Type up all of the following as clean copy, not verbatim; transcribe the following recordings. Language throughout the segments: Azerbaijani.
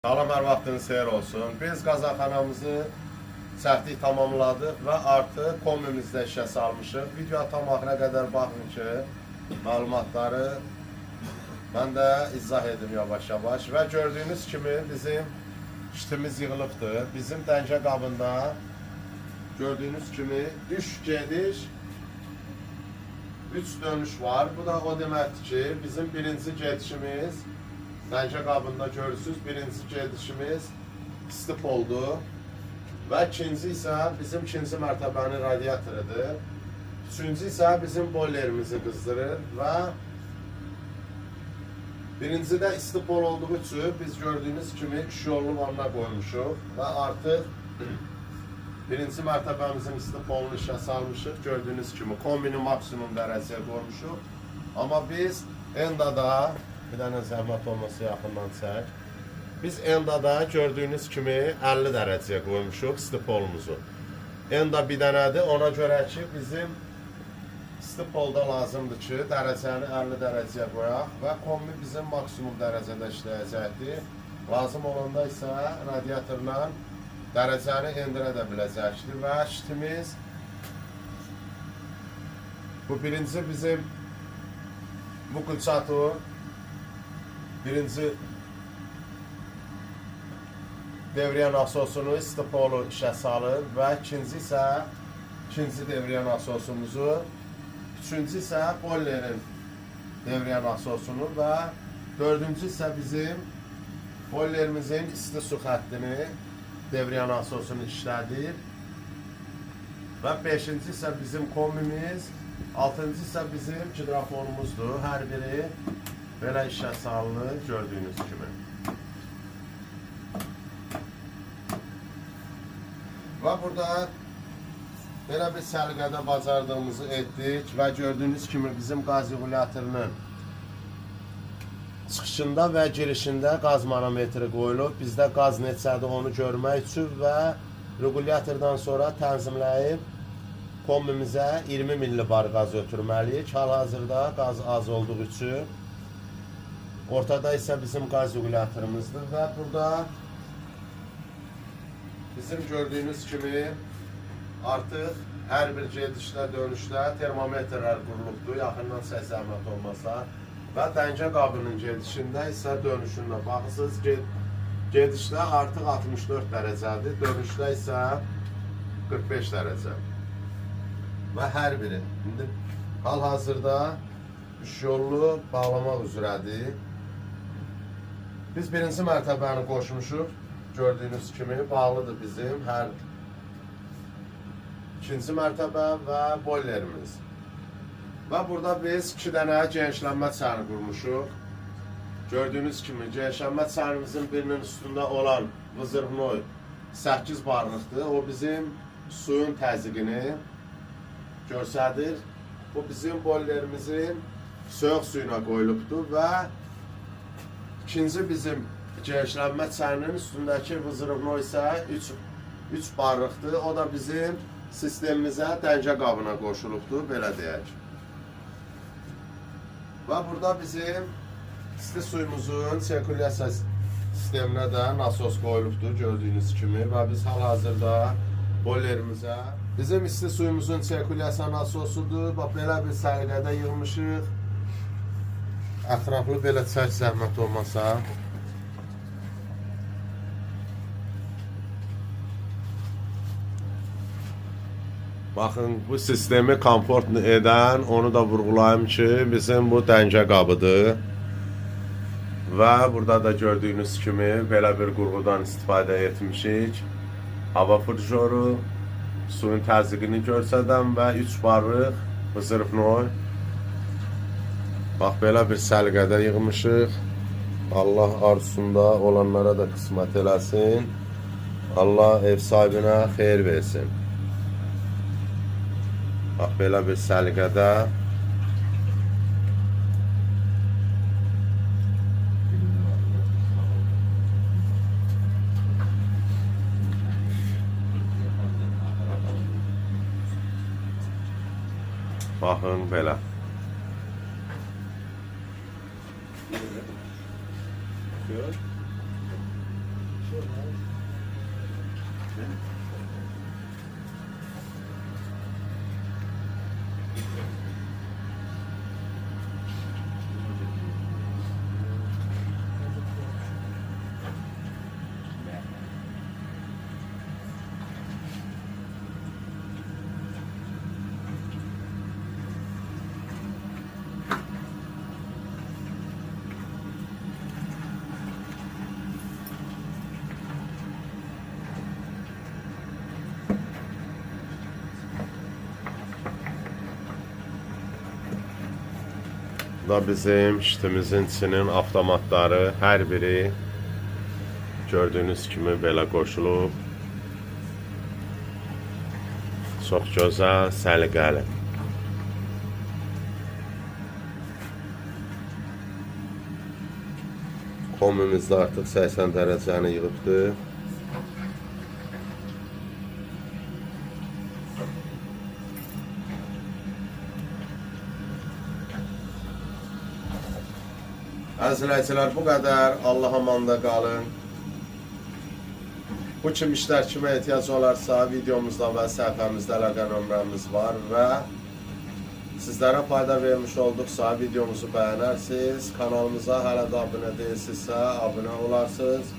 Salam, hər vaxtınız xeyir olsun. Biz qazanxanamızı səhvlik tamamladıq və artıq komimizdə işə salmışıq. Video tam axıra qədər baxın ki, məlumatları mən də izah edim yavaş-yavaş. Və gördüyünüz kimi bizim işimiz yığılıbdır. Bizim dəncə qabında gördüyünüz kimi 3 gediş, 3 dönüş var. Bu da o deməkdir ki, bizim birinci gedişimiz dəncə qabında görürsünüz, birinci gedişimiz stip oldu və ikinci isə bizim ikinci mərtəbənin radiatorudur. Üçüncü isə bizim boilerimizi qızdırır və birincidə istipol olduğu üçün biz gördüyünüz kimi iş yolunu vanna qoymuşuq və artıq birinci mərtəbəmizin istipolunu işə salmışıq. Gördüyünüz kimi kombini maksimum dərəcəyə qoymuşuq. Amma biz endada bir dənə zəhmət olması yaxından çək. Biz endada gördüyünüz kimi 50 dərəcəyə qoymuşuq stipolumuzu. Enda bir dənədir, ona görə ki bizim stipolda lazımdır ki dərəcəni 50 dərəcəyə qoyaq və kombi bizim maksimum dərəcədə işləyəcəkdir. Lazım olanda isə radiatorla dərəcəni endirə də biləcəkdir və işimiz bu birinci bizim bu qılçator birinci devriyyə nasosunu stipolu işə salır və ikinci isə ikinci devriyyə nasosumuzu, üçüncü isə boilerin devriyyə nasosunu və dördüncü isə bizim boilerimizin isti su xəttini devriyyə nasosunu işlədir və beşinci isə bizim kombimiz, altıncı isə bizim hidrofonumuzdur. Hər biri belə işə salınır, gördüyünüz kimi. Və burada belə bir səliqədə bacardığımızı etdik və gördüyünüz kimi bizim qaz regulyatorunun çıxışında və girişində qaz manometri qoyulub. Bizdə qaz neçədir onu görmək üçün və regulyatordan sonra tənzimləyib kombimizə 20 millibar qaz ötürməliyik. Hal-hazırda qaz az olduğu üçün ortada isə bizim qaz regulyatorumuzdur və burada bizim gördüyünüz kimi artıq hər bir gedişdə, dönüşdə termometrlər qurulubdur, yaxından səs zəhmət olmasa və dəncə qabının gedişində isə dönüşündə baxırsınız, gedişdə artıq 64 dərəcədir, dönüşdə isə 45 dərəcə və hər biri indi hal-hazırda iş yolunu bağlamaq üzrədir. Biz birinci mərtəbəni qoşmuşuq, gördüyünüz kimi bağlıdır bizim hər ikinci mərtəbə və boilerimiz. Və burada biz 2 dənə genişlənmə çəni qurmuşuq. Gördüyünüz kimi genişlənmə çənimizin birinin üstündə olan vızırhnoy 8 barlıqdır. O bizim suyun təzyiqini göstərir. Bu bizim boilerimizin soyuq suyuna qoyulubdur və İkinci bizim genişlənmə çəninin üstündəki vızırıqno isə 3 barlıqdır. O da bizim sistemimizə dəncə qabına qoşulubdur, belə deyək. Və burada bizim isti suyumuzun sirkulyasiya sisteminə də nasos qoyulubdur, gördüyünüz kimi. Və biz hal-hazırda boilerimizə bizim isti suyumuzun sirkulyasiya nasosudur. Bax, belə bir səliqədə yığmışıq. Ətraflı belə çək zəhmət olmasa. Baxın, bu sistemi komfort edən, onu da vurğulayım ki, bizim bu dəncə qabıdır. Və burada da gördüyünüz kimi belə bir qurğudan istifadə etmişik. Hava frijoru, suyun təzyiqini göstərən və 3 barlıq vızırıqnoy. Bax, belə bir səliqədə yığmışıq. Allah arzusunda olanlara da qismət eləsin. Allah ev sahibinə xeyir versin. Bax, belə bir səliqədə. Baxın, belə. Bu da bizim işimizin içinin avtomatları, hər biri gördüyünüz kimi belə qoşulub. Çox gözəl, səliqəli. Komimizdə artıq 80 dərəcəni yığıbdır. Əzizləyicilər, bu qədər. Allah amanda qalın. Bu kimi işlər kimə ehtiyac olarsa, videomuzda və səhifəmizdə əlaqə nömrəmiz var və sizlərə fayda vermiş olduqsa, videomuzu bəyənərsiniz. Kanalımıza hələ də abunə deyilsinizsə, abunə olarsınız.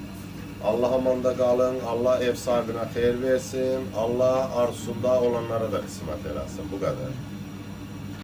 Allah amanda qalın. Allah ev sahibinə xeyir versin. Allah arzusunda olanlara da qismət eləsin. Bu qədər.